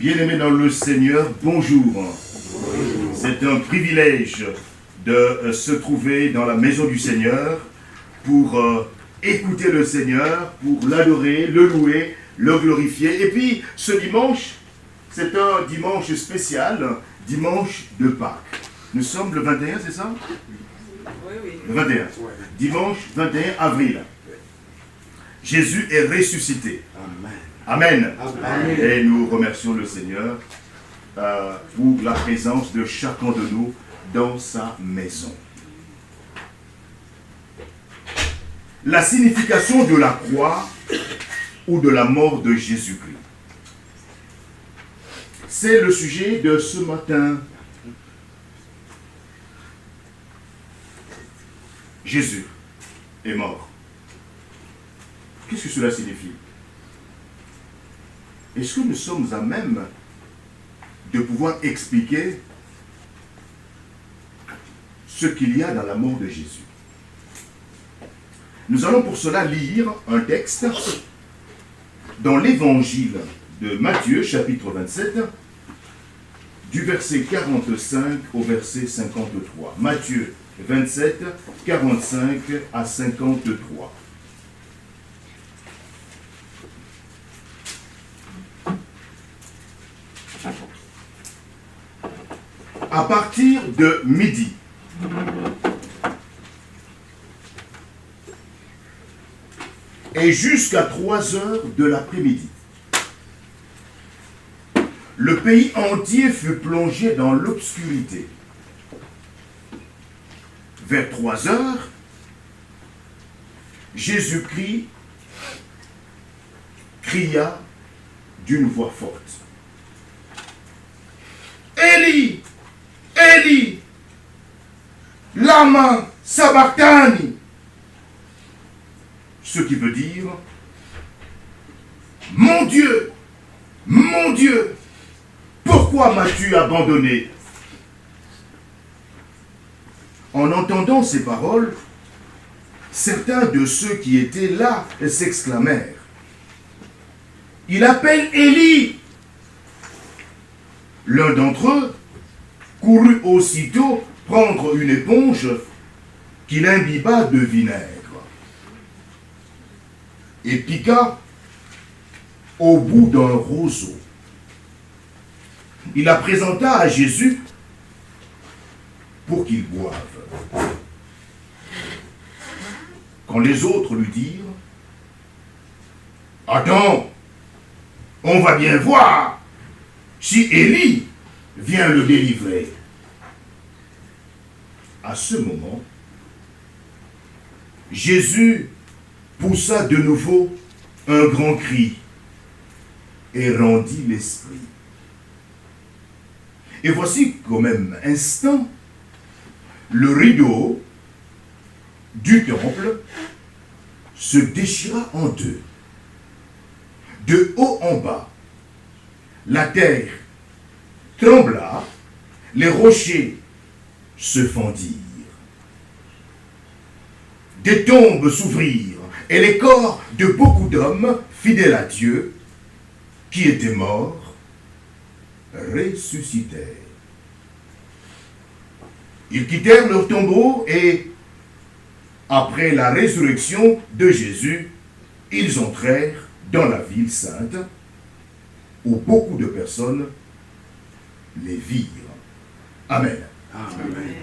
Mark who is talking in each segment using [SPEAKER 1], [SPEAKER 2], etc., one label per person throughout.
[SPEAKER 1] Bien-aimés dans le Seigneur, bonjour. C'est un privilège de se trouver dans la maison du Seigneur pour écouter le Seigneur, pour l'adorer, le louer, le glorifier. Et puis ce dimanche, c'est un dimanche spécial, dimanche de Pâques. Nous sommes le 21, c'est ça?
[SPEAKER 2] Oui.
[SPEAKER 1] Le 21. Dimanche 21 avril. Jésus est ressuscité. Amen.
[SPEAKER 3] Amen.
[SPEAKER 1] Et nous remercions le Seigneur pour la présence de chacun de nous dans sa maison. La signification de la croix ou de la mort de Jésus-Christ. C'est le sujet de ce matin. Jésus est mort. Qu'est-ce que cela signifie? Est-ce que nous sommes à même de pouvoir expliquer ce qu'il y a dans la mort de Jésus? Nous allons pour cela lire un texte dans l'évangile de Matthieu, chapitre 27, du verset 45 au verset 53. Matthieu 27, 45 à 53. À partir de midi, et jusqu'à 3 heures de l'après-midi, le pays entier fut plongé dans l'obscurité. Vers 3 heures, Jésus-Christ cria d'une voix forte: Élie, Élie, lama sabachthani. Ce qui veut dire: mon Dieu, pourquoi m'as-tu abandonné? En entendant ces paroles, certains de ceux qui étaient là s'exclamèrent: il appelle Élie. L'un d'entre eux courut aussitôt prendre une éponge qu'il imbiba de vinaigre et piqua au bout d'un roseau. Il la présenta à Jésus pour qu'il boive. Quand les autres lui dirent: attends, on va bien voir si Élie vient le délivrer. À ce moment, Jésus poussa de nouveau un grand cri et rendit l'esprit. Et voici qu'au même instant, le rideau du temple se déchira en deux. De haut en bas, la terre trembla, les rochers se fendirent. Des tombes s'ouvrirent, et les corps de beaucoup d'hommes fidèles à Dieu, qui étaient morts, ressuscitèrent. Ils quittèrent leur tombeau et, après la résurrection de Jésus, ils entrèrent dans la ville sainte, où beaucoup de personnes les virent. Amen.
[SPEAKER 3] Amen.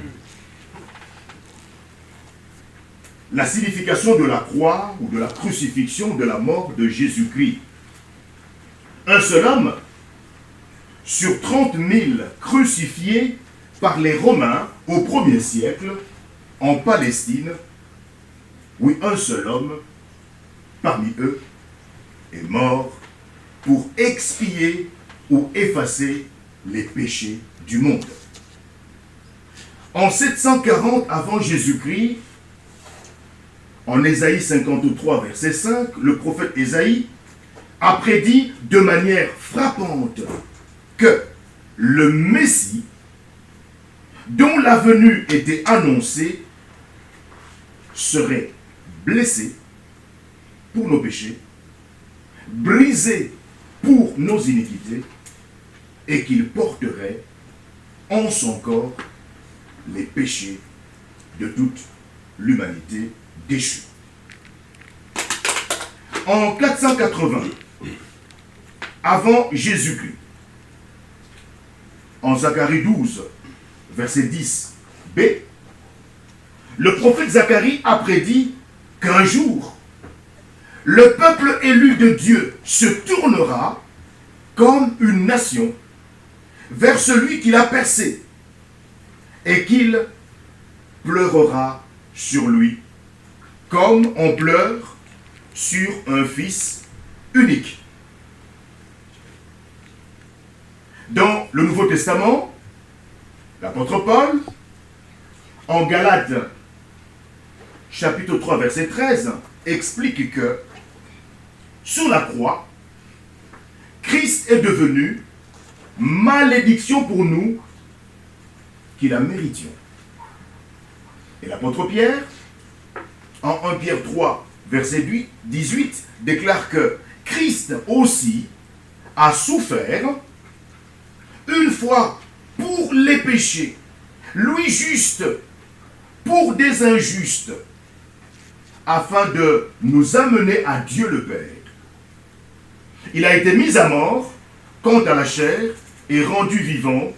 [SPEAKER 1] La signification de la croix ou de la crucifixion, de la mort de Jésus-Christ. Un seul homme sur 30 000 crucifiés par les Romains au 1er siècle en Palestine. Oui, un seul homme parmi eux est mort pour expier ou effacer les péchés du monde. En 740 avant Jésus-Christ, en Ésaïe 53, verset 5, le prophète Ésaïe a prédit de manière frappante que le Messie, dont la venue était annoncée, serait blessé pour nos péchés, brisé pour nos iniquités, et qu'il porterait en son corps les péchés de toute l'humanité déchue. En 480, avant Jésus-Christ, en Zacharie 12, verset 10b, le prophète Zacharie a prédit qu'un jour, le peuple élu de Dieu se tournera comme une nation vers celui qu'il a percé et qu'il pleurera sur lui comme on pleure sur un fils unique. Dans le Nouveau Testament, l'apôtre Paul, en Galates, chapitre 3, verset 13, explique que sur la croix, Christ est devenu malédiction pour nous qui la méritions. Et l'apôtre Pierre, en 1 Pierre 3, verset 18, déclare que Christ aussi a souffert une fois pour les péchés, lui juste pour des injustes, afin de nous amener à Dieu le Père. Il a été mis à mort quant à la chair et rendu vivant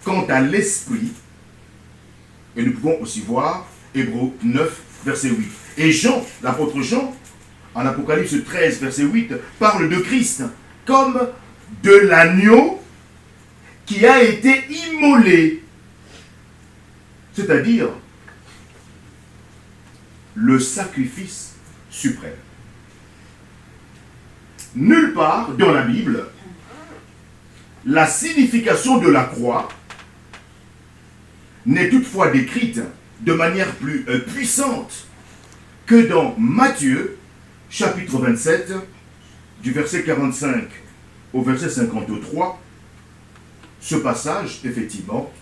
[SPEAKER 1] quant à l'esprit. Et nous pouvons aussi voir Hébreux 9, verset 8. Et Jean, l'apôtre Jean, en Apocalypse 13, verset 8, parle de Christ comme de l'agneau qui a été immolé, c'est-à-dire le sacrifice suprême. Nulle part dans la Bible, la signification de la croix n'est toutefois décrite de manière plus puissante que dans Matthieu, chapitre 27, du verset 45 au verset 53. Ce passage, effectivement,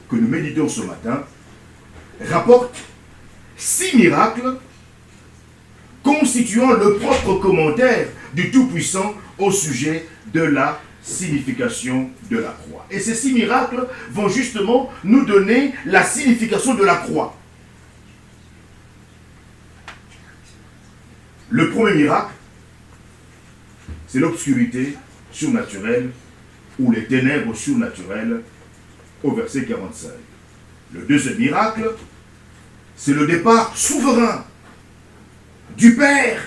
[SPEAKER 1] que nous méditons ce matin, rapporte 6 miracles constituant le propre commentaire du Tout-Puissant au sujet de la signification de la croix. Et ces 6 miracles vont justement nous donner la signification de la croix. Le premier miracle, c'est l'obscurité surnaturelle ou les ténèbres surnaturelles au verset 45. Le deuxième miracle, c'est le départ souverain du Père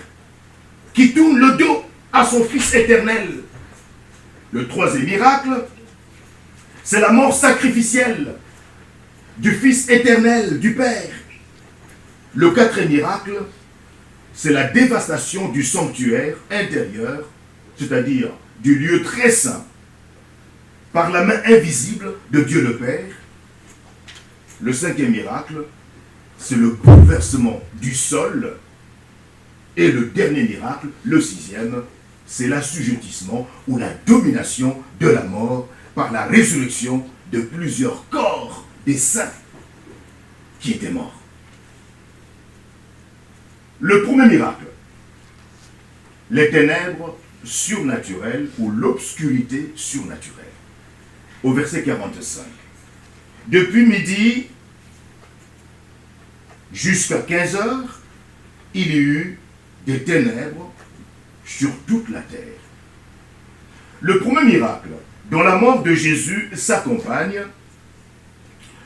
[SPEAKER 1] qui tourne le dos à son Fils éternel. Le troisième miracle, c'est la mort sacrificielle du Fils éternel du Père. Le quatrième miracle, c'est la dévastation du sanctuaire intérieur, c'est-à-dire du lieu très saint, par la main invisible de Dieu le Père. Le cinquième miracle, c'est le bouleversement du sol. Et le dernier miracle, le sixième, c'est l'assujettissement ou la domination de la mort par la résurrection de plusieurs corps des saints qui étaient morts. Le premier miracle, les ténèbres surnaturelles ou l'obscurité surnaturelle. Au verset 45. Depuis midi jusqu'à 15 heures, il y eut des ténèbres sur toute la terre. Le premier miracle, dont la mort de Jésus s'accompagne,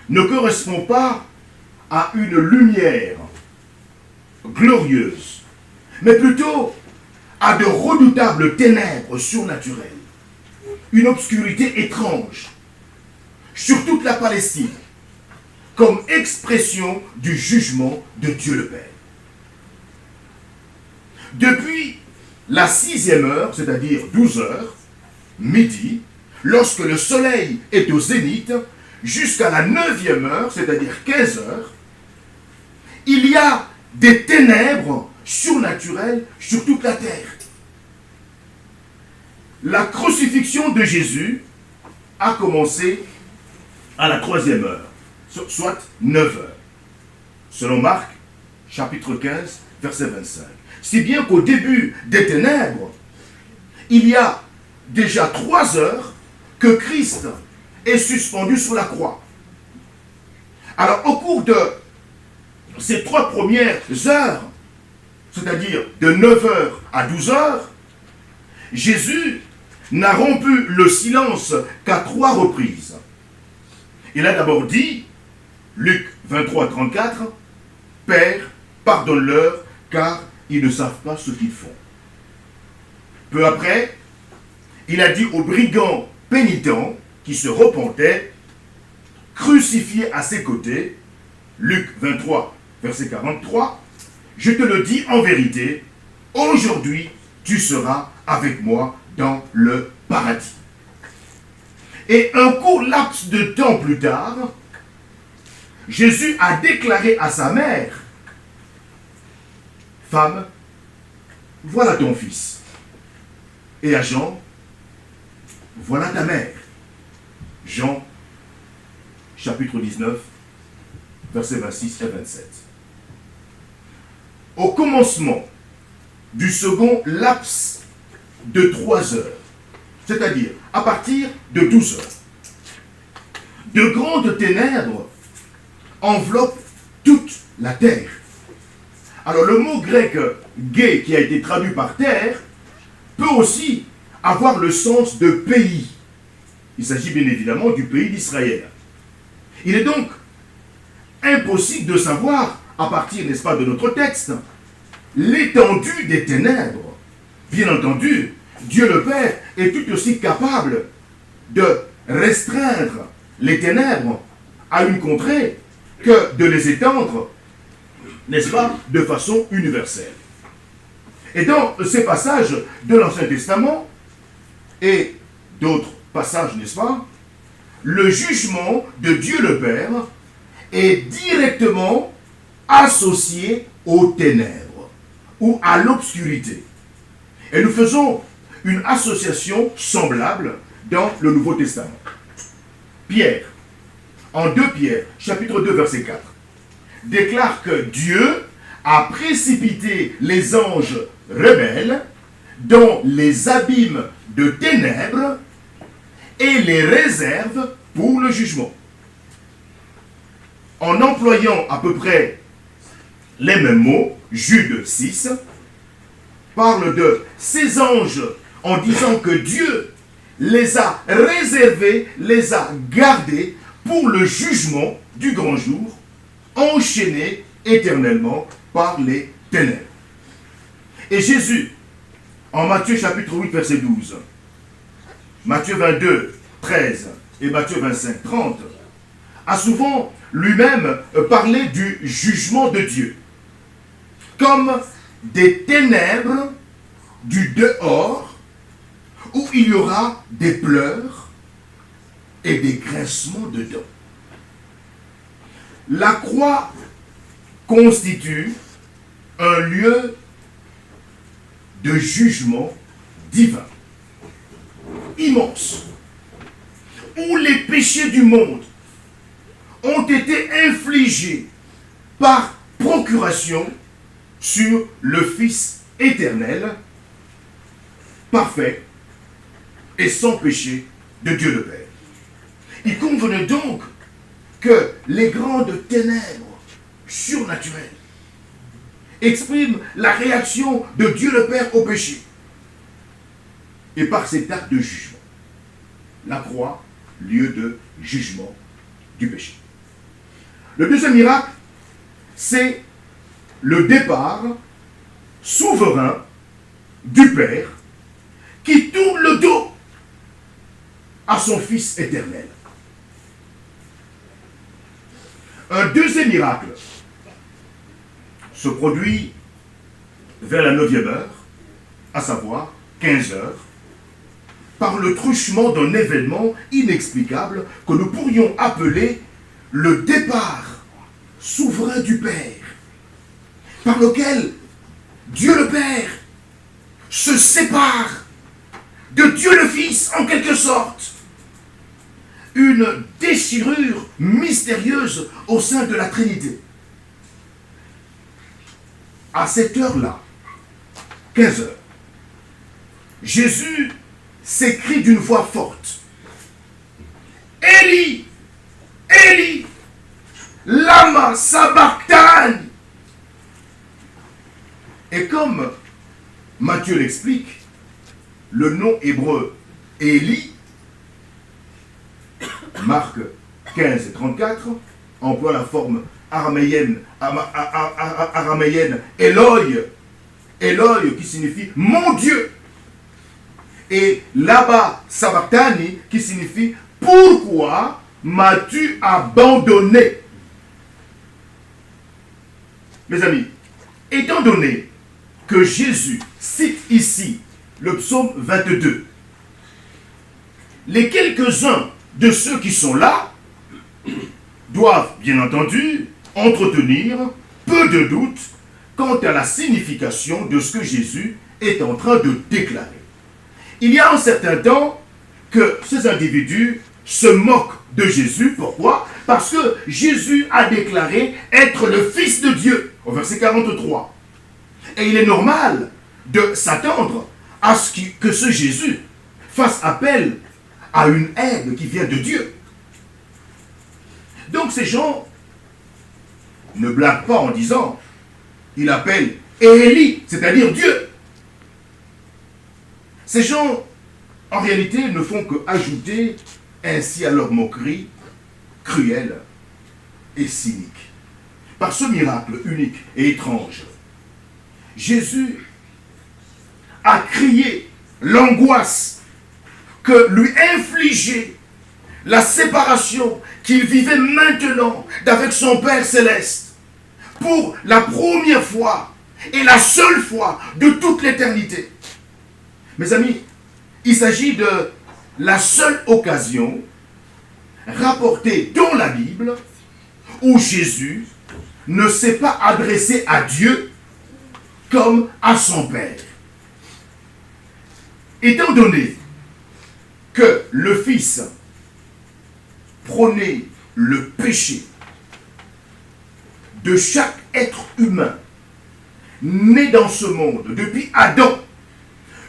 [SPEAKER 1] ne correspond pas à une lumière glorieuse, mais plutôt à de redoutables ténèbres surnaturelles, une obscurité étrange sur toute la Palestine, comme expression du jugement de Dieu le Père. Depuis la 6e heure, c'est-à-dire 12 heures, midi, lorsque le soleil est au zénith, jusqu'à la 9e heure, c'est-à-dire 15 heures, il y a des ténèbres surnaturelles sur toute la terre. La crucifixion de Jésus a commencé à la 3e heure, soit 9 heures, selon Marc, chapitre 15, verset 25. Si bien qu'au début des ténèbres, il y a déjà 3 heures que Christ est suspendu sur la croix. Alors, au cours de ces 3 premières heures, c'est-à-dire de 9 heures à 12 heures, Jésus n'a rompu le silence qu'à 3 reprises. Il a d'abord dit, Luc 23, 34, « Père, pardonne-leur, car ils ne savent pas ce qu'ils font. » Peu après, il a dit aux brigands pénitents qui se repentaient, crucifiés à ses côtés, Luc 23, verset 43, « Je te le dis en vérité, aujourd'hui tu seras avec moi dans le paradis. » Et un court laps de temps plus tard, Jésus a déclaré à sa mère, « Femme, voilà ton fils. » Et à Jean, « Voilà ta mère. » Jean, chapitre 19, versets 26 et 27. Au commencement du second laps de 3 heures, c'est-à-dire à partir de 12 heures, de grandes ténèbres enveloppent toute la terre. Alors le mot grec « gay » qui a été traduit par terre peut aussi avoir le sens de pays. Il s'agit bien évidemment du pays d'Israël. Il est donc impossible de savoir, à partir, n'est-ce pas, de notre texte, l'étendue des ténèbres. Bien entendu, Dieu le Père est tout aussi capable de restreindre les ténèbres à une contrée que de les étendre, n'est-ce pas, de façon universelle. Et dans ces passages de l'Ancien Testament et d'autres passages, n'est-ce pas, le jugement de Dieu le Père est directement associé aux ténèbres ou à l'obscurité. Et nous faisons une association semblable dans le Nouveau Testament. Pierre, en 2 Pierre, chapitre 2, verset 4, déclare que Dieu a précipité les anges rebelles dans les abîmes de ténèbres et les réserve pour le jugement. En employant à peu près les mêmes mots, Jude 6 parle de ces anges en disant que Dieu les a réservés, les a gardés pour le jugement du grand jour, enchaînés éternellement par les ténèbres. Et Jésus, en Matthieu chapitre 8, verset 12, Matthieu 22, 13 et Matthieu 25, 30, a souvent lui-même parlé du jugement de Dieu comme des ténèbres du dehors où il y aura des pleurs et des grincements de dents. La croix constitue un lieu de jugement divin, immense, où les péchés du monde ont été infligés par procuration sur le Fils éternel, parfait et sans péché de Dieu le Père. Il convenait donc que les grandes ténèbres surnaturelles expriment la réaction de Dieu le Père au péché. Et par cet acte de jugement, la croix, lieu de jugement du péché. Le deuxième miracle, c'est le départ souverain du Père qui tourne le dos à son Fils éternel. Un deuxième miracle se produit vers la 9e heure, à savoir 15 heures, par le truchement d'un événement inexplicable que nous pourrions appeler le départ souverain du Père, par lequel Dieu le Père se sépare de Dieu le Fils en quelque sorte. Une déchirure mystérieuse au sein de la Trinité. À cette heure-là, 15 heures, Jésus s'écrie d'une voix forte. Élie, Élie, lama sabachthani. Et comme Matthieu l'explique, le nom hébreu Élie, Marc 15 et 34, emploie la forme araméenne Eloi, Eloi qui signifie mon Dieu. Et là-bas, sabachthani qui signifie pourquoi m'as-tu abandonné? Mes amis, étant donné que Jésus cite ici le psaume 22, les quelques-uns de ceux qui sont là doivent bien entendu entretenir peu de doute quant à la signification de ce que Jésus est en train de déclarer. Il y a un certain temps que ces individus se moquent de Jésus. Pourquoi? Parce que Jésus a déclaré être le Fils de Dieu, au verset 43. Et il est normal de s'attendre à ce que ce Jésus fasse appel à une aide qui vient de Dieu. Donc ces gens ne blaguent pas en disant, il appelle Élie, c'est-à-dire Dieu. Ces gens, en réalité, ne font que ajouter ainsi à leur moquerie cruelle et cynique. Par ce miracle unique et étrange, Jésus a crié l'angoisse que lui infligeait la séparation qu'il vivait maintenant d'avec son Père Céleste pour la première fois et la seule fois de toute l'éternité. Mes amis, il s'agit de la seule occasion rapportée dans la Bible où Jésus ne s'est pas adressé à Dieu comme à son Père. Étant donné que le Fils prônait le péché de chaque être humain né dans ce monde, depuis Adam,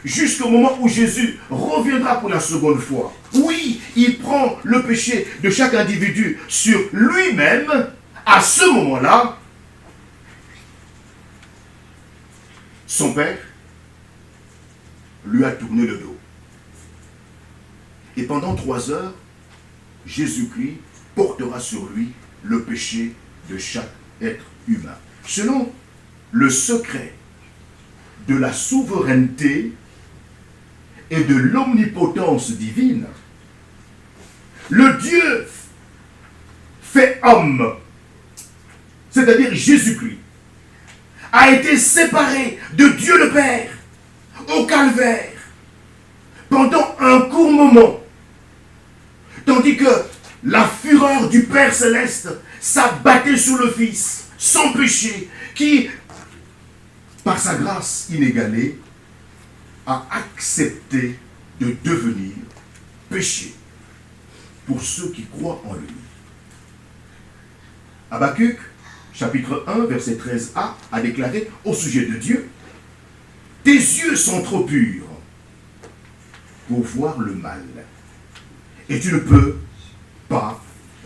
[SPEAKER 1] jusqu'au moment où Jésus reviendra pour la seconde fois. Oui, il prend le péché de chaque individu sur lui-même. À ce moment-là, son Père lui a tourné le dos. Et pendant 3 heures, Jésus-Christ portera sur lui le péché de chaque être humain. Selon le secret de la souveraineté et de l'omnipotence divine, le Dieu fait homme, c'est-à-dire Jésus-Christ, a été séparé de Dieu le Père au calvaire pendant un court moment, tandis que la fureur du Père Céleste s'abattait sur le Fils, sans péché, qui, par sa grâce inégalée, a accepté de devenir péché pour ceux qui croient en lui. Habakkuk, chapitre 1, verset 13a, a déclaré au sujet de Dieu: « Tes yeux sont trop purs pour voir le mal, et tu ne peux pas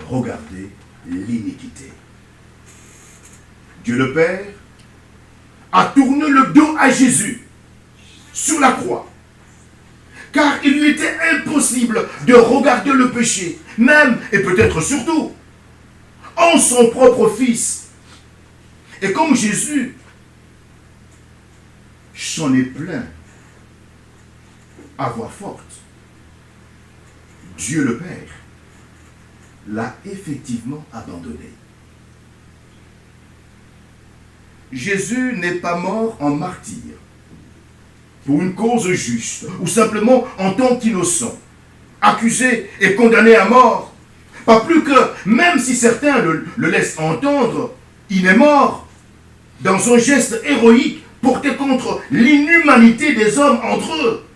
[SPEAKER 1] regarder l'iniquité. » Dieu le Père a tourné le dos à Jésus sur la croix, car il lui était impossible de regarder le péché, même et peut-être surtout en son propre Fils. Et comme Jésus s'en est plaint à voix forte, Dieu le Père l'a effectivement abandonné. Jésus n'est pas mort en martyr pour une cause juste, ou simplement en tant qu'innocent, accusé et condamné à mort. Pas plus que, même si certains le laissent entendre, il est mort dans un geste héroïque porté contre l'inhumanité des hommes entre eux.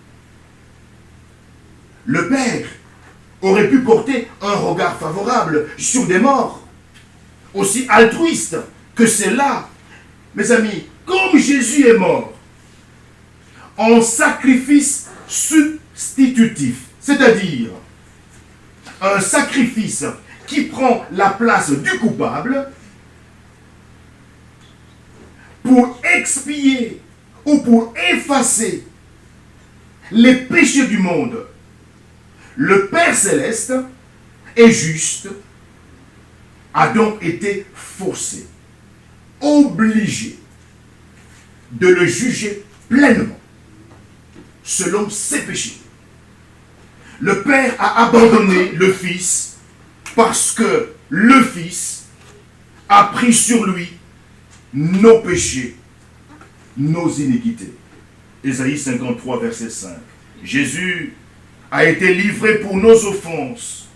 [SPEAKER 1] Le Père aurait pu porter un regard favorable sur des morts, aussi altruistes que ceux-là. Mes amis, comme Jésus est mort en sacrifice substitutif, c'est-à-dire un sacrifice qui prend la place du coupable pour expier ou pour effacer les péchés du monde. Le Père Céleste est juste, a donc été forcé, obligé de le juger pleinement selon ses péchés. Le Père a abandonné le Fils parce que le Fils a pris sur lui nos péchés, nos iniquités. Ésaïe 53, verset 5. Jésus a été livré pour nos offenses.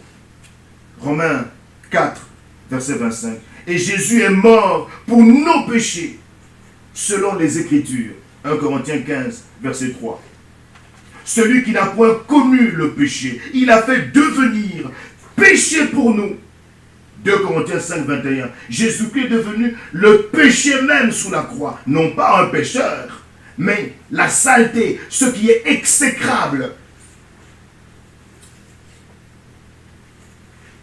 [SPEAKER 1] Romains 4, verset 25. Et Jésus est mort pour nos péchés, selon les Écritures. 1 Corinthiens 15, verset 3. Celui qui n'a point connu le péché, il a fait devenir péché pour nous. 2 Corinthiens 5, 21. Jésus-Christ est devenu le péché même sous la croix. Non pas un pécheur, mais la saleté, ce qui est exécrable.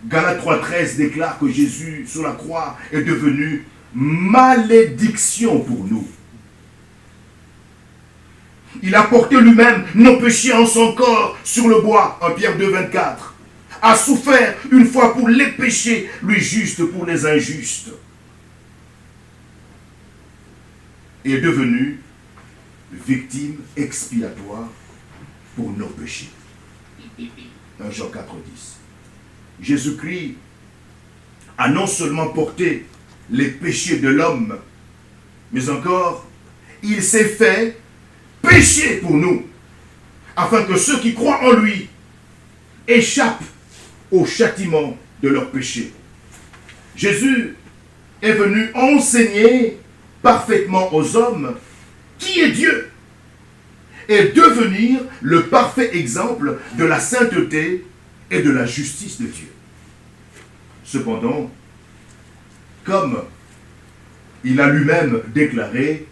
[SPEAKER 1] Galates 3,13 déclare que Jésus sur la croix est devenu malédiction pour nous. Il a porté lui-même nos péchés en son corps sur le bois, 1 Pierre 2, 24. A souffert une fois pour les péchés, lui juste pour les injustes. Et est devenu victime expiatoire pour nos péchés. 1 Jean 4, 10. Jésus-Christ a non seulement porté les péchés de l'homme, mais encore, il s'est fait péché pour nous, afin que ceux qui croient en lui échappent au châtiment de leurs péchés. Jésus est venu enseigner parfaitement aux hommes qui est Dieu et devenir le parfait exemple de la sainteté et de la justice de Dieu. Cependant, comme il a lui-même déclaré,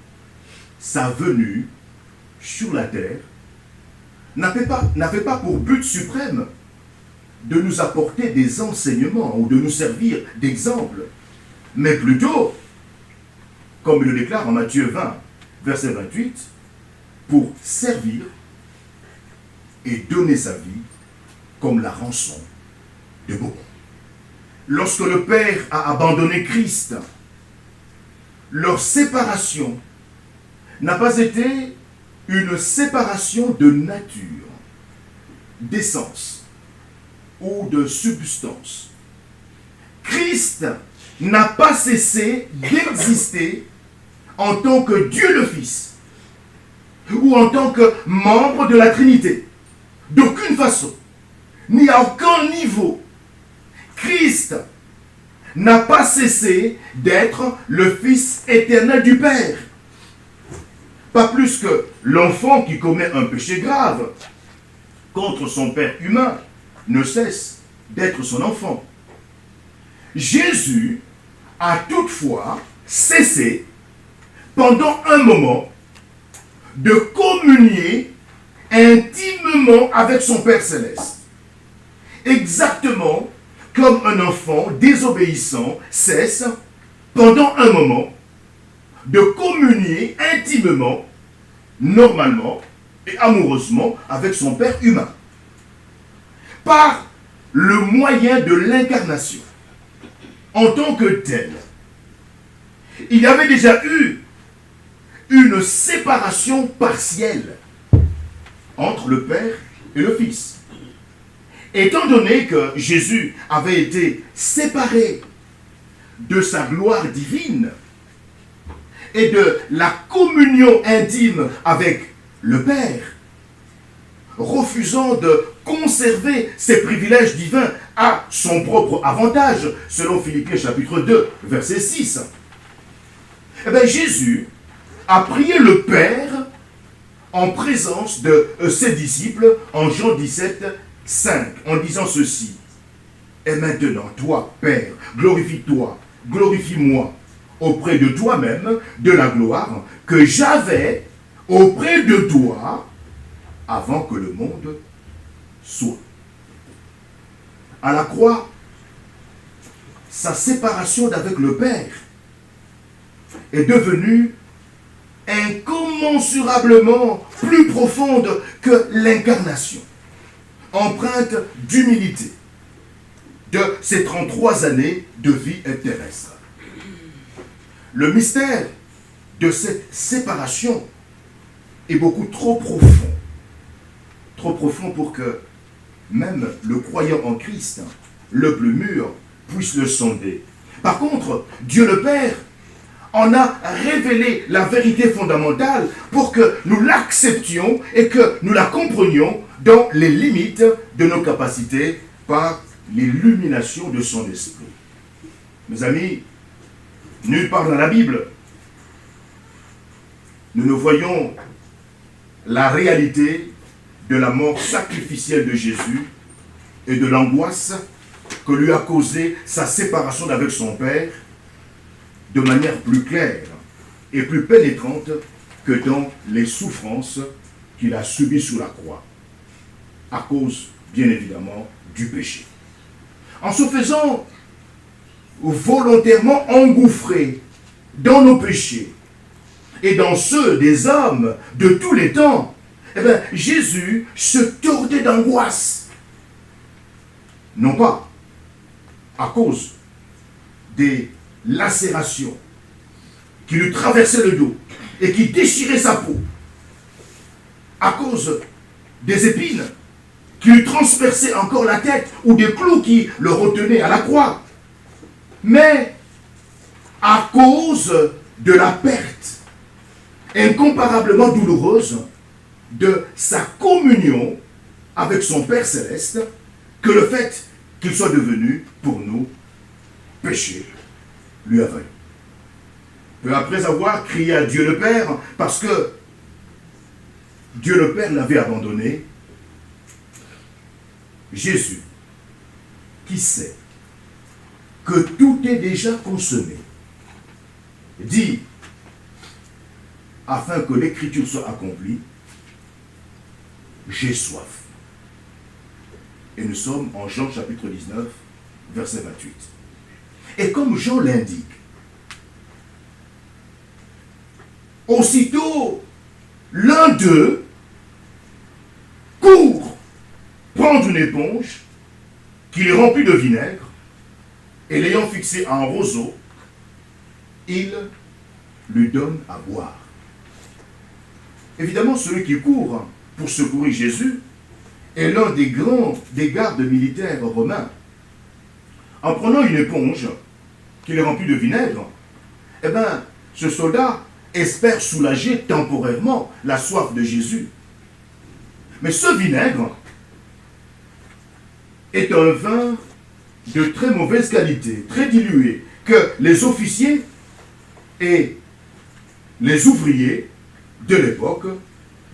[SPEAKER 1] sa venue sur la terre n'avait pas pour but suprême de nous apporter des enseignements ou de nous servir d'exemple, mais plutôt, comme il le déclare en Matthieu 20, verset 28, pour servir et donner sa vie comme la rançon de beaucoup. Lorsque le Père a abandonné Christ, leur séparation n'a pas été une séparation de nature, d'essence ou de substance. Christ n'a pas cessé d'exister en tant que Dieu le Fils ou en tant que membre de la Trinité. D'aucune façon, ni à aucun niveau, Christ n'a pas cessé d'être le Fils éternel du Père. Pas plus que l'enfant qui commet un péché grave contre son père humain ne cesse d'être son enfant. Jésus a toutefois cessé, pendant un moment, de communier intimement avec son Père Céleste. Exactement comme un enfant désobéissant cesse, pendant un moment, de communier intimement, normalement et amoureusement avec son Père humain. Par le moyen de l'incarnation, en tant que tel, il y avait déjà eu une séparation partielle entre le Père et le Fils. Étant donné que Jésus avait été séparé de sa gloire divine et de la communion intime avec le Père, refusant de conserver ses privilèges divins à son propre avantage, selon Philippiens chapitre 2, verset 6, eh bien, Jésus a prié le Père en présence de ses disciples en Jean 17, 5, en disant ceci: et maintenant, toi, Père, glorifie-toi, glorifie-moi auprès de toi-même de la gloire que j'avais auprès de toi avant que le monde soit. à la croix, sa séparation d'avec le Père est devenue incommensurablement plus profonde que l'incarnation, empreinte d'humilité de ces 33 années de vie terrestre. Le mystère de cette séparation est beaucoup trop profond pour que même le croyant en Christ, le plus mûr, puisse le sonder. Par contre, Dieu le Père en a révélé la vérité fondamentale pour que nous l'acceptions et que nous la comprenions dans les limites de nos capacités par l'illumination de son esprit. Mes amis, nulle part dans la Bible, nous ne voyons la réalité de la mort sacrificielle de Jésus et de l'angoisse que lui a causé sa séparation d'avec son Père de manière plus claire et plus pénétrante que dans les souffrances qu'il a subies sur la croix, à cause, bien évidemment, du péché. En se faisant volontairement engouffrer dans nos péchés et dans ceux des hommes de tous les temps, eh bien, Jésus se tordait d'angoisse. Non pas à cause des lacérations qui lui traversaient le dos et qui déchiraient sa peau, à cause des épines qui lui transperçaient encore la tête ou des clous qui le retenaient à la croix, mais à cause de la perte incomparablement douloureuse de sa communion avec son Père Céleste, que le fait qu'il soit devenu pour nous péché lui a valu. Peu après avoir crié à Dieu le Père, parce que Dieu le Père l'avait abandonné, Jésus, qui sait que tout est déjà consommé, dit, afin que l'écriture soit accomplie, j'ai soif. Et nous sommes en Jean chapitre 19, verset 28. Et comme Jean l'indique, aussitôt l'un d'eux court prendre une éponge qu'il remplit de vinaigre et l'ayant fixée à un roseau, il lui donne à boire. Évidemment, celui qui court pour secourir Jésus est l'un des gardes militaires romains. En prenant une éponge qu'il remplit de vinaigre, eh bien, ce soldat espère soulager temporairement la soif de Jésus. Mais ce vinaigre est un vin de très mauvaise qualité, très dilué, que les officiers et les ouvriers de l'époque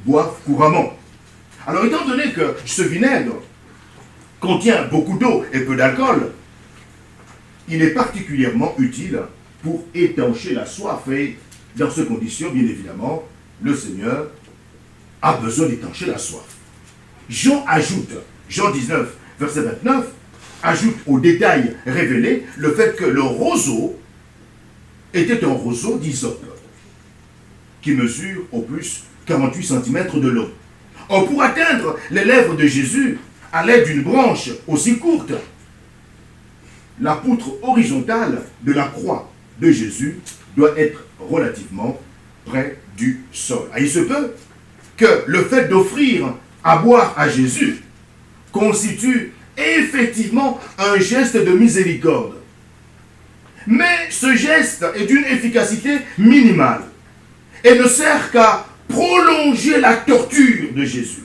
[SPEAKER 1] boivent couramment. Alors, étant donné que ce vinaigre contient beaucoup d'eau et peu d'alcool, il est particulièrement utile pour étancher la soif. Et dans ces conditions, bien évidemment, le Seigneur a besoin d'étancher la soif. Jean 19, verset 29, ajoute au détail révélé le fait que le roseau était un roseau d'hysope qui mesure au plus 48 cm de long. Or, pour atteindre les lèvres de Jésus à l'aide d'une branche aussi courte, la poutre horizontale de la croix de Jésus doit être relativement près du sol. Et il se peut que le fait d'offrir à boire à Jésus constitue effectivement un geste de miséricorde. Mais ce geste est d'une efficacité minimale et ne sert qu'à prolonger la torture de Jésus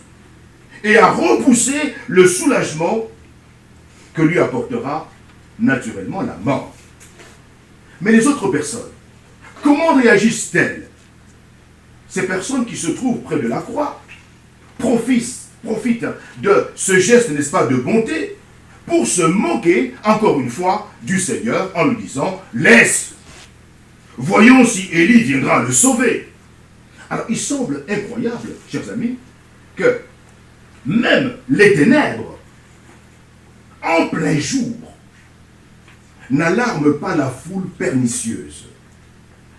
[SPEAKER 1] et à repousser le soulagement que lui apportera naturellement la mort. Mais les autres personnes, comment réagissent-elles? Ces personnes qui se trouvent près de la croix profitent de ce geste, n'est-ce pas, de bonté, pour se moquer, encore une fois, du Seigneur en lui disant « Laisse, voyons si Élie viendra le sauver. » Alors, il semble incroyable, chers amis, que même les ténèbres en plein jour, n'alarme pas la foule pernicieuse,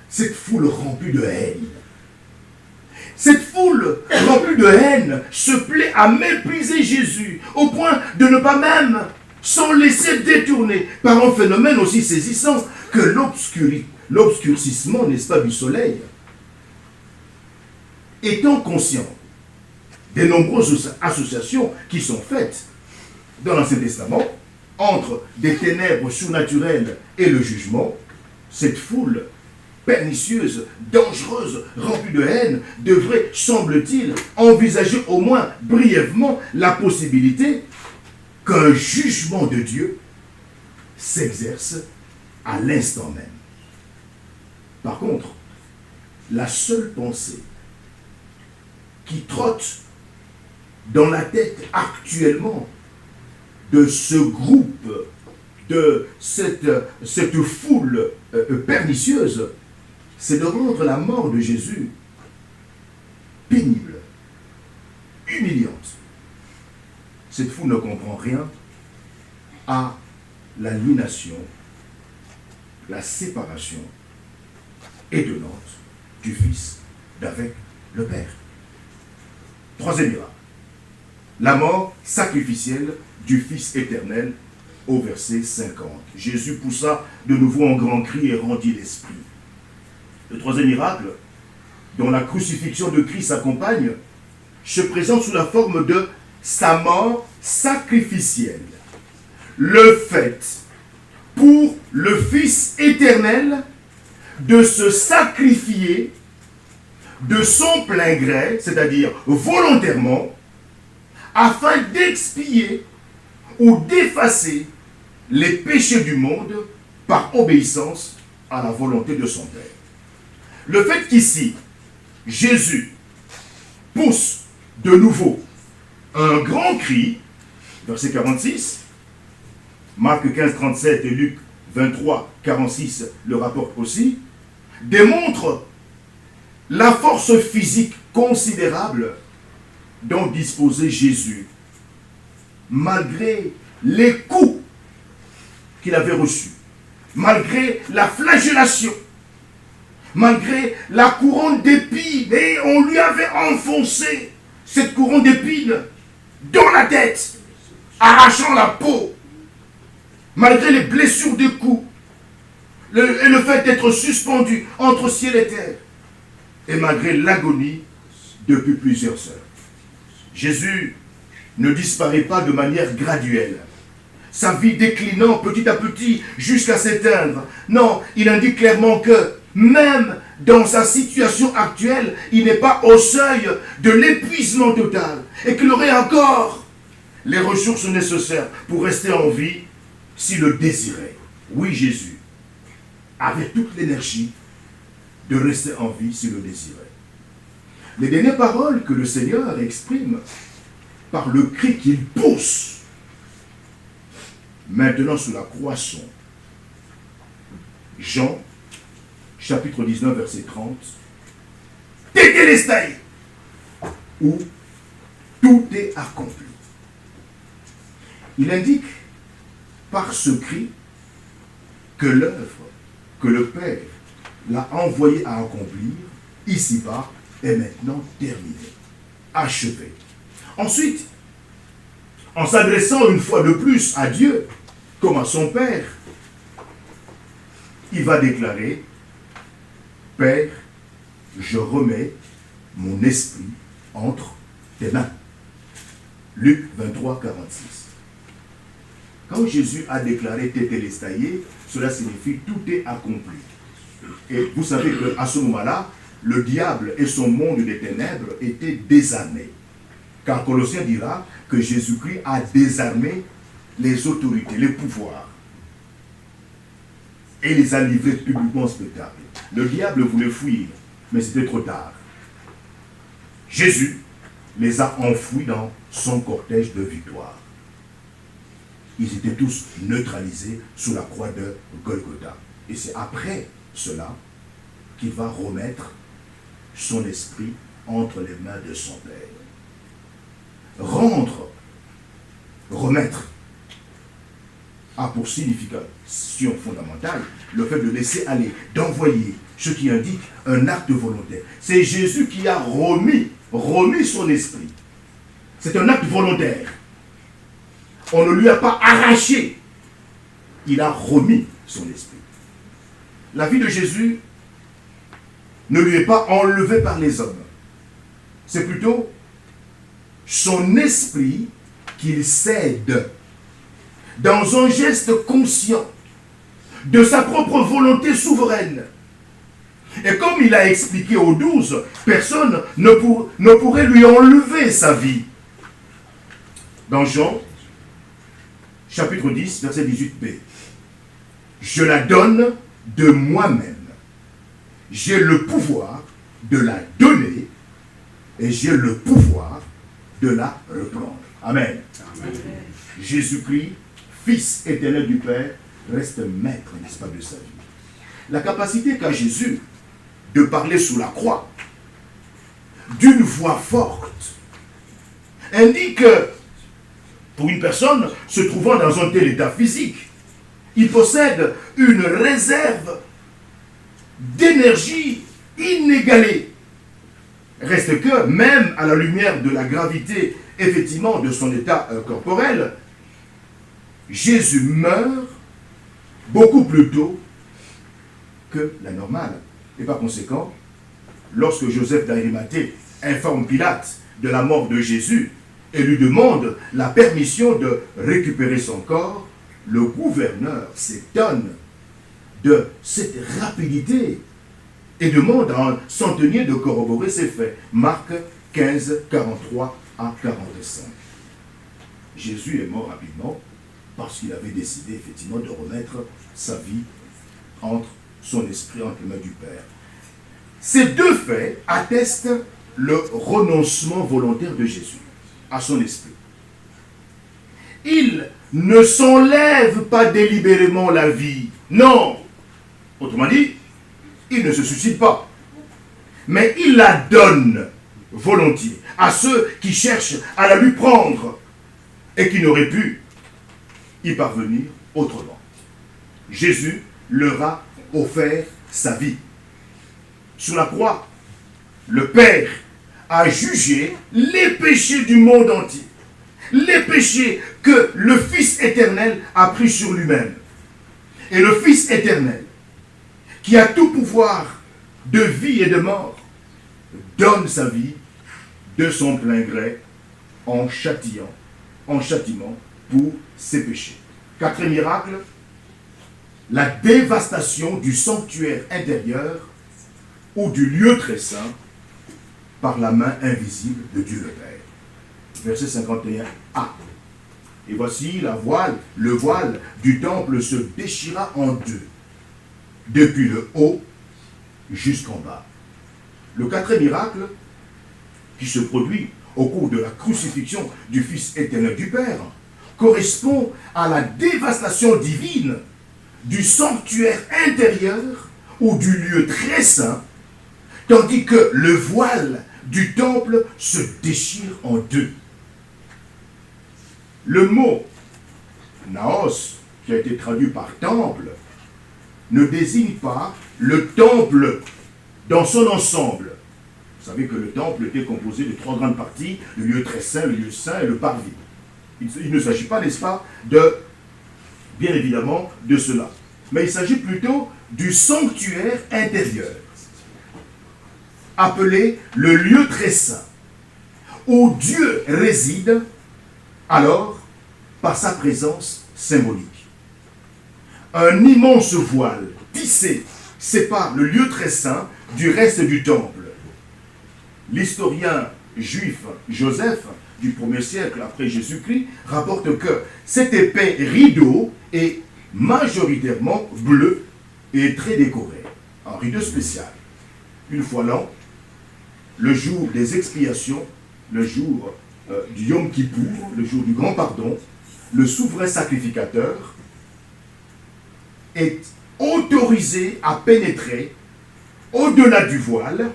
[SPEAKER 1] cette foule remplie de haine. Cette foule remplie de haine se plaît à mépriser Jésus, au point de ne pas même s'en laisser détourner par un phénomène aussi saisissant que l'obscurcissement, n'est-ce pas, du soleil. Étant conscient des nombreuses associations qui sont faites dans l'Ancien Testament entre des ténèbres surnaturelles et le jugement, cette foule pernicieuse, dangereuse, remplie de haine, devrait, semble-t-il, envisager au moins brièvement la possibilité qu'un jugement de Dieu s'exerce à l'instant même. Par contre, la seule pensée qui trotte dans la tête actuellement de ce groupe, de cette foule pernicieuse, c'est de rendre la mort de Jésus pénible, humiliante. Cette foule ne comprend rien à l'aliénation, la séparation étonnante du Fils d'avec le Père. Troisième miracle, la mort sacrificielle du Fils éternel au verset 50. Jésus poussa de nouveau un grand cri et rendit l'esprit. Le troisième miracle, dont la crucifixion de Christ s'accompagne, se présente sous la forme de sa mort sacrificielle. Le fait pour le Fils éternel de se sacrifier de son plein gré, c'est-à-dire volontairement, afin d'expier ou d'effacer les péchés du monde par obéissance à la volonté de son Père. Le fait qu'ici, Jésus pousse de nouveau un grand cri, verset 46, Marc 15, 37 et Luc 23, 46 le rapportent aussi, démontre la force physique considérable dont disposait Jésus, malgré les coups qu'il avait reçus, malgré la flagellation, malgré la couronne d'épines, et on lui avait enfoncé cette couronne d'épines dans la tête, arrachant la peau, malgré les blessures des coups, et le fait d'être suspendu entre ciel et terre, et malgré l'agonie depuis plusieurs heures. Jésus ne disparaît pas de manière graduelle, sa vie déclinant petit à petit jusqu'à s'éteindre. Non, il indique clairement que même dans sa situation actuelle, il n'est pas au seuil de l'épuisement total et qu'il aurait encore les ressources nécessaires pour rester en vie s'il le désirait. Oui, Jésus avait toute l'énergie de rester en vie s'il le désirait. Les dernières paroles que le Seigneur exprime par le cri qu'il pousse maintenant sous la croix sont Jean chapitre 19 verset 30, Tétélestai, où tout est accompli. Il indique par ce cri que l'œuvre que le Père l'a envoyé à accomplir ici-bas est maintenant terminée, achevée. Ensuite, en s'adressant une fois de plus à Dieu, comme à son Père, il va déclarer: Père, je remets mon esprit entre tes mains. Luc 23, 46. Quand Jésus a déclaré Tétélestai, cela signifie tout est accompli. Et vous savez qu'à ce moment-là, le diable et son monde des ténèbres étaient désarmés. Car Colossiens dira que Jésus-Christ a désarmé les autorités, les pouvoirs, et les a livrés publiquement en spectacle. Le diable voulait fuir, mais c'était trop tard. Jésus les a enfouis dans son cortège de victoire. Ils étaient tous neutralisés sous la croix de Golgotha. Et c'est après cela qu'il va remettre son esprit entre les mains de son Père. Remettre, a pour signification fondamentale le fait de laisser aller, d'envoyer, ce qui indique un acte volontaire. C'est Jésus qui a remis son esprit. C'est un acte volontaire. On ne lui a pas arraché. Il a remis son esprit. La vie de Jésus ne lui est pas enlevée par les hommes. C'est plutôt son esprit qu'il cède dans un geste conscient de sa propre volonté souveraine. Et comme il a expliqué aux 12, personne ne pourrait lui enlever sa vie. Dans Jean, chapitre 10, verset 18b. Je la donne de moi-même. J'ai le pouvoir de la donner et j'ai le pouvoir de la reprendre. Amen. Amen. Jésus-Christ, Fils éternel du Père, reste maître, n'est-ce pas, de sa vie. La capacité qu'a Jésus de parler sous la croix d'une voix forte indique que pour une personne se trouvant dans un tel état physique, il possède une réserve d'énergie inégalée. Reste que, même à la lumière de la gravité, effectivement, de son état corporel, Jésus meurt beaucoup plus tôt que la normale. Et par conséquent, lorsque Joseph d'Arimathée informe Pilate de la mort de Jésus et lui demande la permission de récupérer son corps, le gouverneur s'étonne de cette rapidité et demande à un centenier de corroborer ces faits. Marc 15, 43 à 45. Jésus est mort rapidement parce qu'il avait décidé effectivement de remettre sa vie entre son esprit entre les mains du Père. Ces deux faits attestent le renoncement volontaire de Jésus à son esprit. Il ne s'enlève pas délibérément la vie. Non. Autrement dit, il ne se suicide pas. Mais il la donne volontiers à ceux qui cherchent à la lui prendre et qui n'auraient pu y parvenir autrement. Jésus leur a offert sa vie. Sur la croix, le Père a jugé les péchés du monde entier. Les péchés que le Fils éternel a pris sur lui-même. Et le Fils éternel, qui a tout pouvoir de vie et de mort, donne sa vie de son plein gré en châtiment pour ses péchés. Quatrième miracle, la dévastation du sanctuaire intérieur ou du lieu très saint par la main invisible de Dieu le Père. Verset 51a. Et voici le voile du temple se déchira en deux, depuis le haut jusqu'en bas. Le quatrième miracle, qui se produit au cours de la crucifixion du Fils éternel du Père, correspond à la dévastation divine du sanctuaire intérieur ou du lieu très saint, tandis que le voile du temple se déchire en deux. Le mot naos, qui a été traduit par temple, ne désigne pas le temple dans son ensemble. Vous savez que le temple était composé de trois grandes parties, le lieu très saint, le lieu saint et le parvis. Il ne s'agit pas, n'est-ce pas, bien évidemment, de cela. Mais il s'agit plutôt du sanctuaire intérieur, appelé le lieu très saint, où Dieu réside, alors, par sa présence symbolique. Un immense voile tissé sépare le lieu très saint du reste du temple. L'historien juif Joseph, du 1er siècle après Jésus-Christ, rapporte que cet épais rideau est majoritairement bleu et très décoré. Un rideau spécial. Une fois l'an, le jour des expiations, le jour du Yom Kippour, le jour du grand pardon, le souverain sacrificateur est autorisé à pénétrer au-delà du voile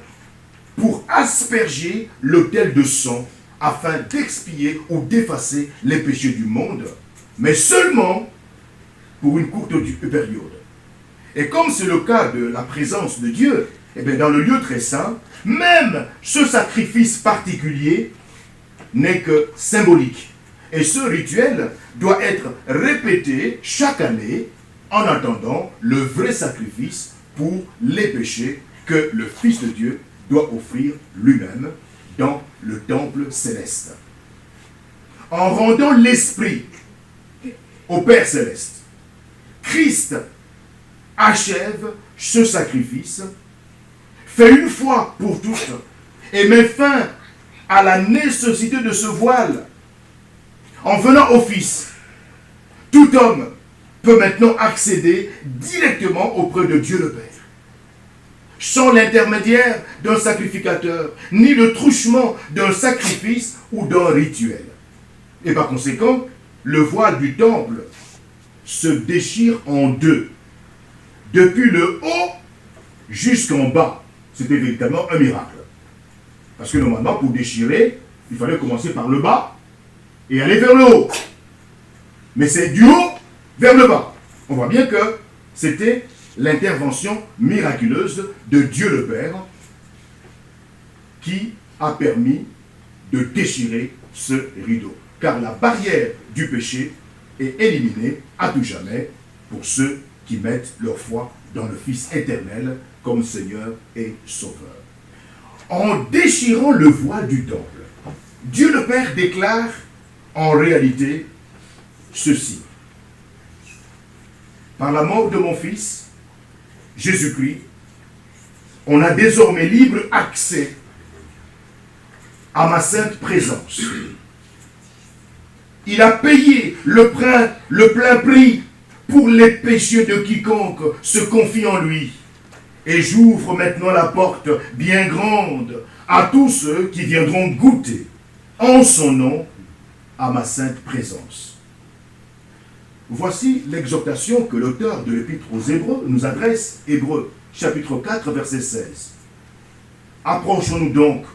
[SPEAKER 1] pour asperger l'autel de sang afin d'expier ou d'effacer les péchés du monde, mais seulement pour une courte période. Et comme c'est le cas de la présence de Dieu, eh bien dans le lieu très saint, même ce sacrifice particulier n'est que symbolique. Et ce rituel doit être répété chaque année en attendant le vrai sacrifice pour les péchés que le Fils de Dieu doit offrir lui-même dans le temple céleste. En rendant l'Esprit au Père céleste, Christ achève ce sacrifice, fait une fois pour toutes et met fin à la nécessité de ce voile. En venant au Fils, tout homme peut maintenant accéder directement auprès de Dieu le Père, sans l'intermédiaire d'un sacrificateur, ni le truchement d'un sacrifice ou d'un rituel. Et par conséquent, le voile du temple se déchire en deux, depuis le haut jusqu'en bas. C'était véritablement un miracle. Parce que normalement, pour déchirer, il fallait commencer par le bas et aller vers le haut. Mais c'est du haut vers le bas. On voit bien que c'était l'intervention miraculeuse de Dieu le Père qui a permis de déchirer ce rideau. Car la barrière du péché est éliminée à tout jamais pour ceux qui mettent leur foi dans le Fils éternel comme Seigneur et Sauveur. En déchirant le voile du temple, Dieu le Père déclare en réalité ceci. Par la mort de mon Fils, Jésus-Christ, on a désormais libre accès à ma sainte présence. Il a payé le plein prix pour les péchés de quiconque se confie en lui. Et j'ouvre maintenant la porte bien grande à tous ceux qui viendront goûter en son nom à ma sainte présence. Voici l'exhortation que l'auteur de l'Épître aux Hébreux nous adresse, Hébreux, chapitre 4, verset 16. Approchons-nous donc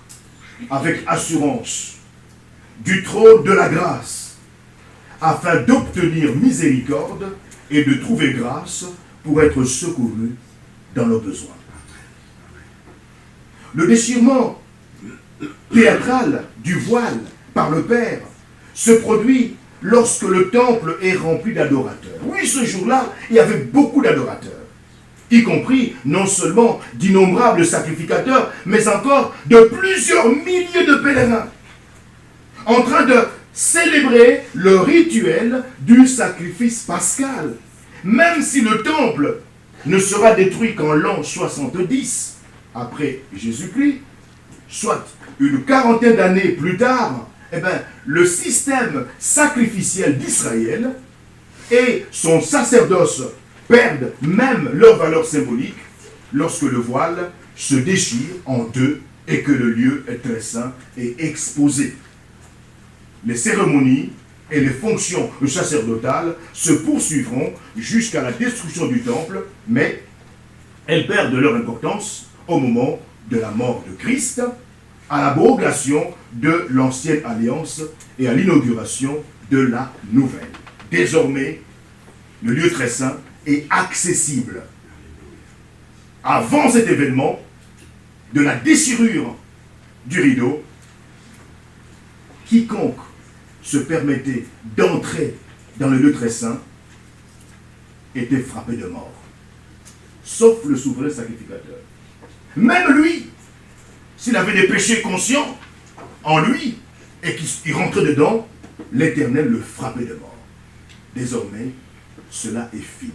[SPEAKER 1] avec assurance du trône de la grâce, afin d'obtenir miséricorde et de trouver grâce pour être secouru dans nos besoins. Le déchirement théâtral du voile par le Père se produit lorsque le temple est rempli d'adorateurs. Oui, ce jour-là, il y avait beaucoup d'adorateurs, y compris non seulement d'innombrables sacrificateurs, mais encore de plusieurs milliers de pèlerins, en train de célébrer le rituel du sacrifice pascal. Même si le temple ne sera détruit qu'en l'an 70 après Jésus-Christ, soit une quarantaine d'années plus tard, eh bien, le système sacrificiel d'Israël et son sacerdoce perdent même leur valeur symbolique lorsque le voile se déchire en deux et que le lieu est très saint et exposé. Les cérémonies et les fonctions sacerdotales se poursuivront jusqu'à la destruction du temple, mais elles perdent leur importance au moment de la mort de Christ, à l'abrogation de l'ancienne alliance et à l'inauguration de la nouvelle. Désormais, le lieu très saint est accessible. Avant cet événement, de la déchirure du rideau, quiconque se permettait d'entrer dans le lieu très saint était frappé de mort. Sauf le souverain sacrificateur. Même lui, s'il avait des péchés conscients en lui et qu'il rentrait dedans, l'Éternel le frappait de mort. Désormais, cela est fini.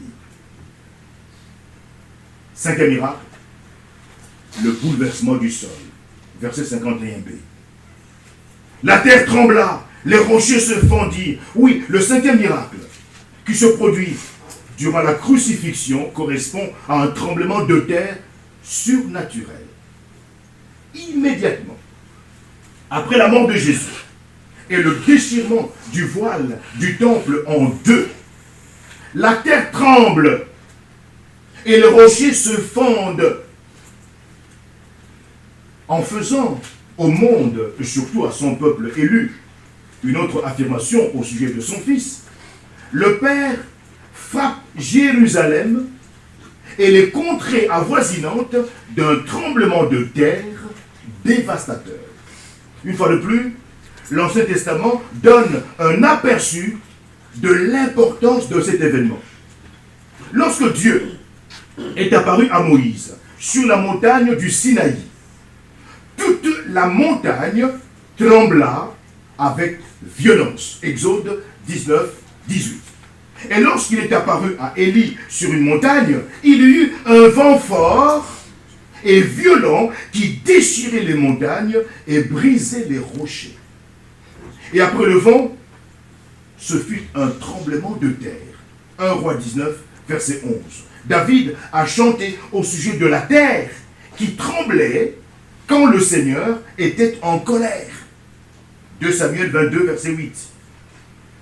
[SPEAKER 1] Cinquième miracle, le bouleversement du sol. Verset 51b. La terre trembla, les rochers se fendirent. Oui, le cinquième miracle qui se produit durant la crucifixion correspond à un tremblement de terre surnaturel. Immédiatement, après la mort de Jésus et le déchirement du voile du temple en deux, la terre tremble et les rochers se fendent en faisant au monde, et surtout à son peuple élu, une autre affirmation au sujet de son Fils. Le Père frappe Jérusalem et les contrées avoisinantes d'un tremblement de terre dévastateur. Une fois de plus, l'Ancien Testament donne un aperçu de l'importance de cet événement. Lorsque Dieu est apparu à Moïse sur la montagne du Sinaï, toute la montagne trembla avec violence. Exode 19, 18. Et lorsqu'il est apparu à Élie sur une montagne, il y eut un vent fort et violent qui déchirait les montagnes et brisait les rochers. Et après le vent, ce fut un tremblement de terre. 1 Roi 19, verset 11. David a chanté au sujet de la terre qui tremblait quand le Seigneur était en colère. 2 Samuel 22, verset 8.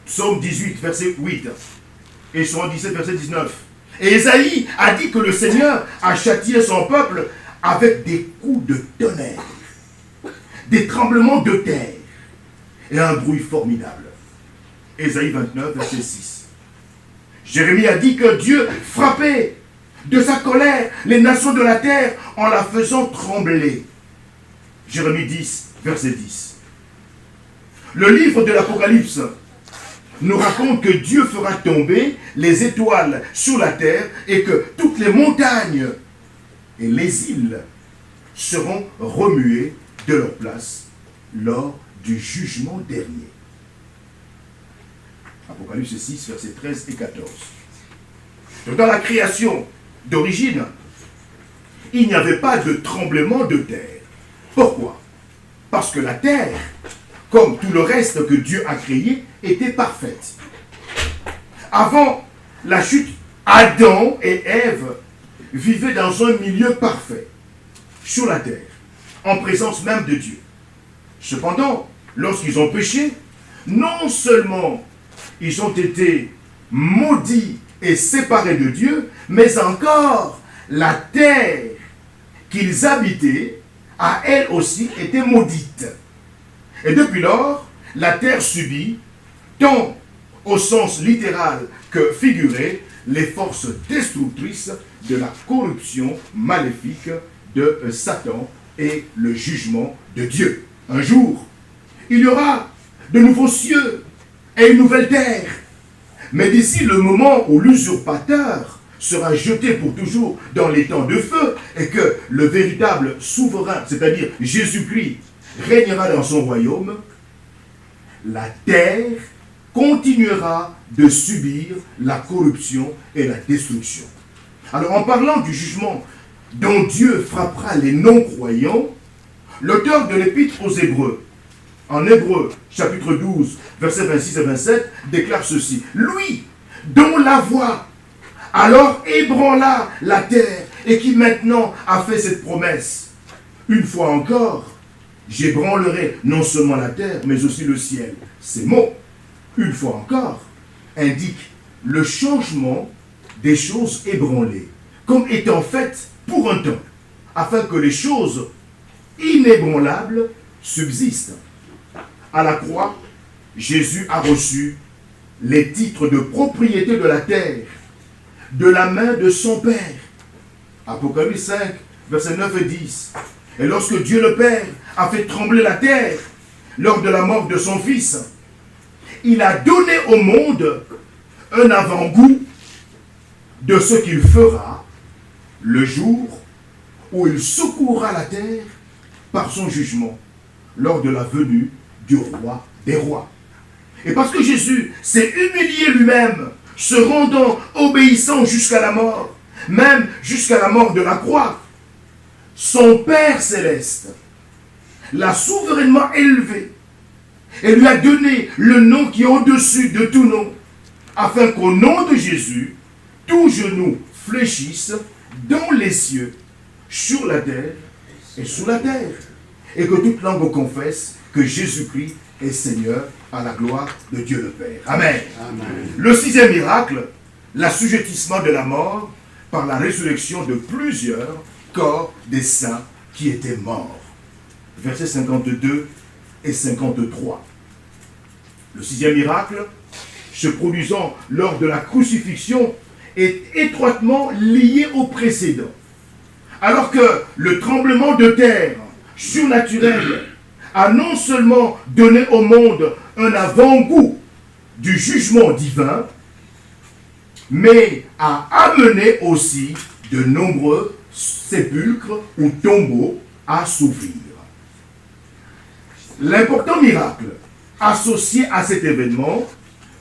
[SPEAKER 1] Psaume 18, verset 8. Et Psaume 17, verset 19. Et Ésaïe a dit que le Seigneur a châtié son peuple avec des coups de tonnerre, des tremblements de terre et un bruit formidable. Ésaïe 29, verset 6. Jérémie a dit que Dieu frappait de sa colère les nations de la terre en la faisant trembler. Jérémie 10, verset 10. Le livre de l'Apocalypse nous raconte que Dieu fera tomber les étoiles sur la terre et que toutes les montagnes et les îles seront remuées de leur place lors du jugement dernier. Apocalypse 6, versets 13 et 14. Dans la création d'origine, il n'y avait pas de tremblement de terre. Pourquoi? Parce que la terre, comme tout le reste que Dieu a créé, était parfaite. Avant la chute, Adam et Ève vivaient dans un milieu parfait, sur la terre, en présence même de Dieu. Cependant, lorsqu'ils ont péché, non seulement ils ont été maudits et séparés de Dieu, mais encore la terre qu'ils habitaient a elle aussi été maudite. Et depuis lors, la terre subit, tant au sens littéral que figuré, les forces destructrices de la corruption maléfique de Satan et le jugement de Dieu. Un jour, il y aura de nouveaux cieux et une nouvelle terre. Mais d'ici le moment où l'usurpateur sera jeté pour toujours dans les temps de feu et que le véritable souverain, c'est-à-dire Jésus-Christ, régnera dans son royaume, la terre continuera de subir la corruption et la destruction. Alors en parlant du jugement dont Dieu frappera les non-croyants, l'auteur de l'épître aux Hébreux, en Hébreux, chapitre 12, versets 26 et 27, déclare ceci. Lui, dont la voix alors ébranla la terre et qui maintenant a fait cette promesse. Une fois encore, j'ébranlerai non seulement la terre, mais aussi le ciel. Ces mots, une fois encore, indiquent le changement des choses ébranlées, comme étant faites pour un temps, afin que les choses inébranlables subsistent. À la croix, Jésus a reçu les titres de propriété de la terre, de la main de son Père. Apocalypse 5, versets 9 et 10. Et lorsque Dieu le Père a fait trembler la terre lors de la mort de son Fils, il a donné au monde un avant-goût de ce qu'il fera le jour où il secourra la terre par son jugement lors de la venue du roi des rois. Et parce que Jésus s'est humilié lui-même, se rendant obéissant jusqu'à la mort, même jusqu'à la mort de la croix, son Père céleste l'a souverainement élevé et lui a donné le nom qui est au-dessus de tout nom, afin qu'au nom de Jésus, tout genou fléchisse dans les cieux, sur la terre et sous la terre, et que toute langue confesse que Jésus-Christ est Seigneur, à la gloire de Dieu le Père. Amen. Amen. Le sixième miracle, l'assujettissement de la mort par la résurrection de plusieurs corps des saints qui étaient morts. Versets 52 et 53. Le sixième miracle, se produisant lors de la crucifixion est étroitement lié au précédent. Alors que le tremblement de terre surnaturel a non seulement donné au monde un avant-goût du jugement divin, mais a amené aussi de nombreux sépulcres ou tombeaux à s'ouvrir. L'important miracle associé à cet événement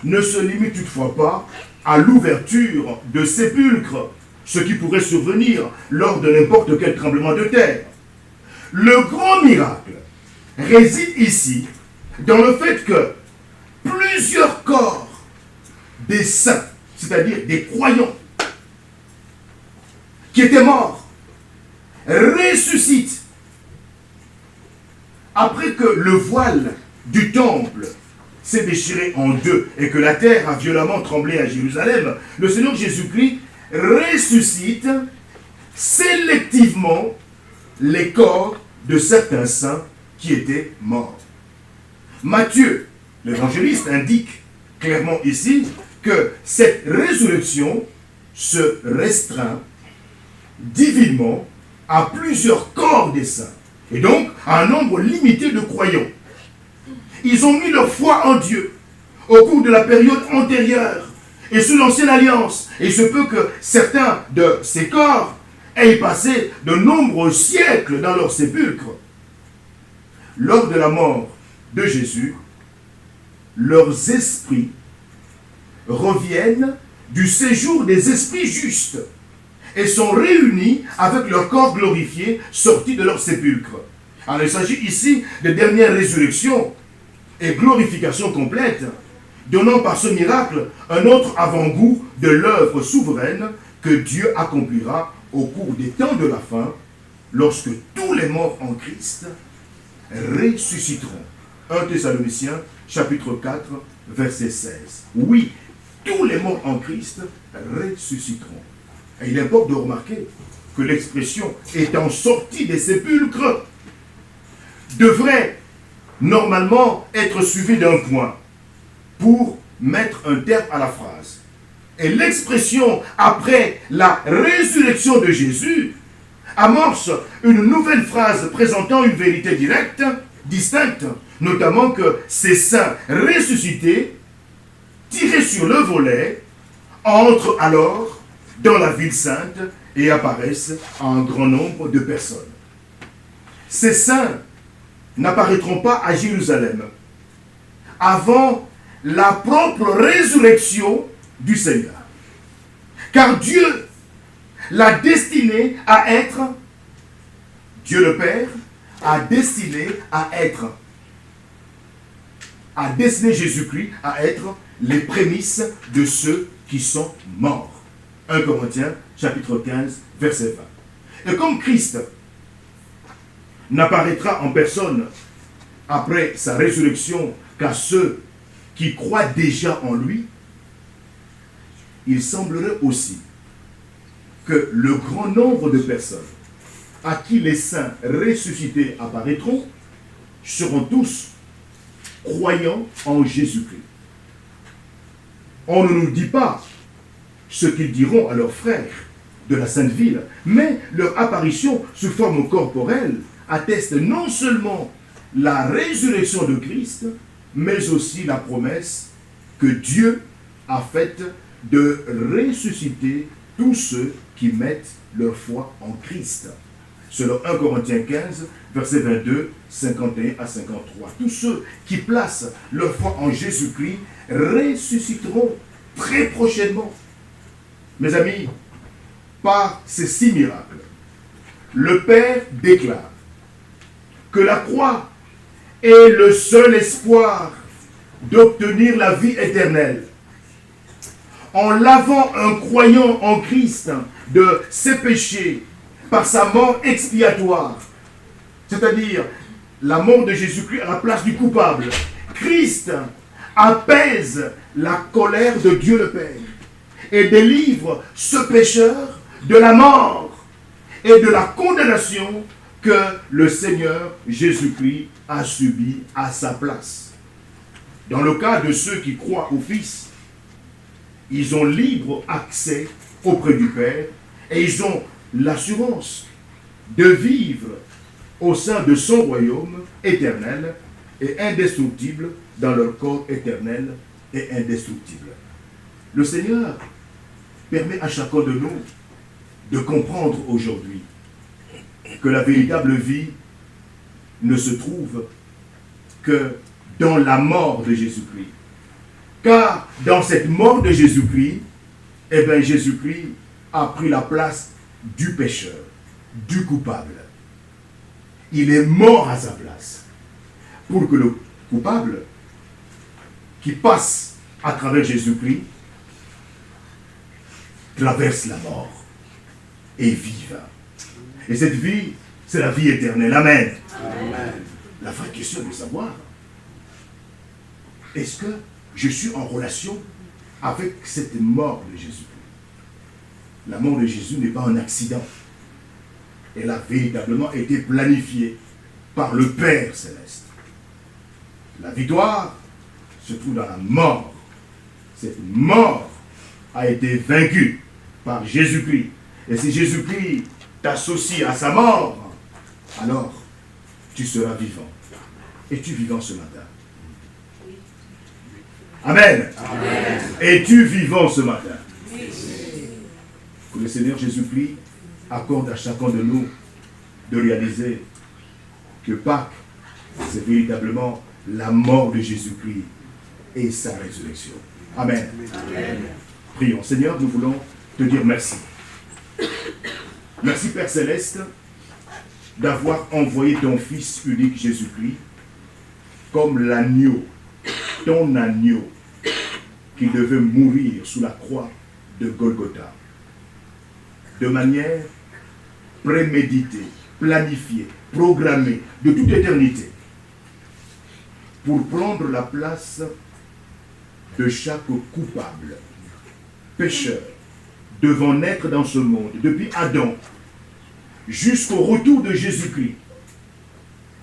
[SPEAKER 1] ne se limite toutefois pas à l'ouverture de sépulcres, ce qui pourrait survenir lors de n'importe quel tremblement de terre. Le grand miracle réside ici dans le fait que plusieurs corps des saints, c'est-à-dire des croyants qui étaient morts, ressuscitent après que le voile du temple s'est déchiré en deux et que la terre a violemment tremblé à Jérusalem. Le Seigneur Jésus-Christ ressuscite sélectivement les corps de certains saints qui étaient morts. Matthieu, l'évangéliste, indique clairement ici que cette résurrection se restreint divinement à plusieurs corps des saints et donc à un nombre limité de croyants. Ils ont mis leur foi en Dieu au cours de la période antérieure et sous l'ancienne alliance. Et il se peut que certains de ces corps aient passé de nombreux siècles dans leur sépulcre. Lors de la mort de Jésus, leurs esprits reviennent du séjour des esprits justes et sont réunis avec leur corps glorifié sortis de leur sépulcre. Alors il s'agit ici de dernière résurrection et glorification complète, donnant par ce miracle un autre avant-goût de l'œuvre souveraine que Dieu accomplira au cours des temps de la fin, lorsque tous les morts en Christ ressusciteront. 1 Thessaloniciens, chapitre 4, verset 16. Oui, tous les morts en Christ ressusciteront. Et il importe de remarquer que l'expression « étant sorti des sépulcres » devrait normalement être suivie d'un point pour mettre un terme à la phrase. Et l'expression « après la résurrection de Jésus » amorce une nouvelle phrase présentant une vérité directe, distincte, notamment que ces saints ressuscités, tirés sur le volet, entrent alors dans la ville sainte et apparaissent à un grand nombre de personnes. Ces saints n'apparaîtront pas à Jérusalem avant la propre résurrection du Seigneur. Car Dieu l'a destiné à être, Dieu le Père a destiné Jésus-Christ à être les prémices de ceux qui sont morts. 1 Corinthiens, chapitre 15, verset 20. Et comme Christ n'apparaîtra en personne après sa résurrection qu'à ceux qui croient déjà en lui, il semblerait aussi que le grand nombre de personnes à qui les saints ressuscités apparaîtront seront tous croyants en Jésus-Christ. On ne nous dit pas ce qu'ils diront à leurs frères de la Sainte Ville, mais leur apparition sous forme corporelle atteste non seulement la résurrection de Christ, mais aussi la promesse que Dieu a faite de ressusciter tous ceux qui mettent leur foi en Christ. Selon 1 Corinthiens 15, versets 22, 51 à 53. Tous ceux qui placent leur foi en Jésus-Christ ressusciteront très prochainement. Mes amis, par ces 6 miracles, le Père déclare que la croix est le seul espoir d'obtenir la vie éternelle. En lavant un croyant en Christ de ses péchés par sa mort expiatoire, c'est-à-dire la mort de Jésus-Christ à la place du coupable, Christ apaise la colère de Dieu le Père et délivre ce pécheur de la mort et de la condamnation que le Seigneur Jésus-Christ a subi à sa place. Dans le cas de ceux qui croient au Fils, ils ont libre accès auprès du Père et ils ont l'assurance de vivre au sein de son royaume éternel et indestructible dans leur corps éternel et indestructible. Le Seigneur permet à chacun de nous de comprendre aujourd'hui que la véritable vie ne se trouve que dans la mort de Jésus-Christ. Car dans cette mort de Jésus-Christ, eh bien Jésus-Christ a pris la place du pécheur, du coupable. Il est mort à sa place pour que le coupable qui passe à travers Jésus-Christ traverse la mort et vive. Et cette vie, c'est la vie éternelle. Amen. Amen. La vraie question est de savoir, est-ce que je suis en relation avec cette mort de Jésus? La mort de Jésus n'est pas un accident. Elle a véritablement été planifiée par le Père Céleste. La victoire se trouve dans la mort. Cette mort a été vaincue par Jésus-Christ. Et si Jésus-Christ t'associe à sa mort, alors tu seras vivant. Es-tu vivant ce matin? Amen. Amen. Es-tu vivant ce matin? Que le Seigneur Jésus-Christ accorde à chacun de nous de réaliser que Pâques, c'est véritablement la mort de Jésus-Christ et sa résurrection. Amen. Amen. Prions. Seigneur, nous voulons te dire merci. Merci Père Céleste d'avoir envoyé ton Fils unique Jésus-Christ comme l'agneau, ton agneau qui devait mourir sous la croix de Golgotha de manière préméditée, planifiée, programmée de toute éternité pour prendre la place de chaque coupable, pécheur, devant naître dans ce monde, depuis Adam, jusqu'au retour de Jésus-Christ.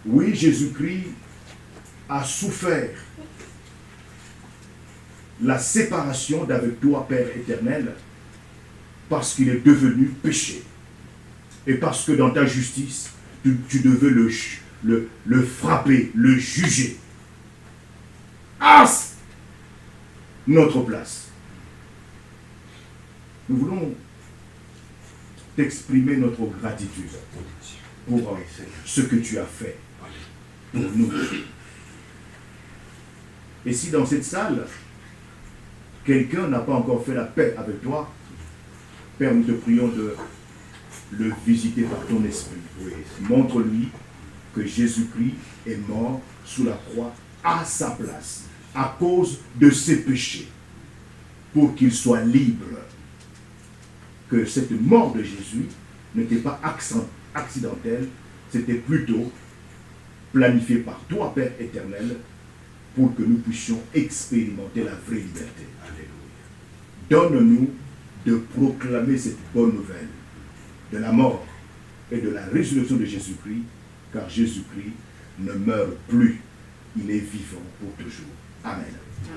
[SPEAKER 1] Oui, Jésus-Christ a souffert la séparation d'avec toi, Père éternel, parce qu'il est devenu péché. Et parce que dans ta justice, tu devais le frapper, le juger. À notre place. Nous voulons t'exprimer notre gratitude pour ce que tu as fait pour nous. Et si dans cette salle, quelqu'un n'a pas encore fait la paix avec toi, Père, nous te prions de le visiter par ton esprit. Montre-lui que Jésus-Christ est mort sous la croix à sa place, à cause de ses péchés, pour qu'il soit libre. Que cette mort de Jésus n'était pas accidentelle, c'était plutôt planifié par toi, Père éternel, pour que nous puissions expérimenter la vraie liberté. Alléluia. Donne-nous de proclamer cette bonne nouvelle de la mort et de la résurrection de Jésus-Christ, car Jésus-Christ ne meurt plus, il est vivant pour toujours. Amen.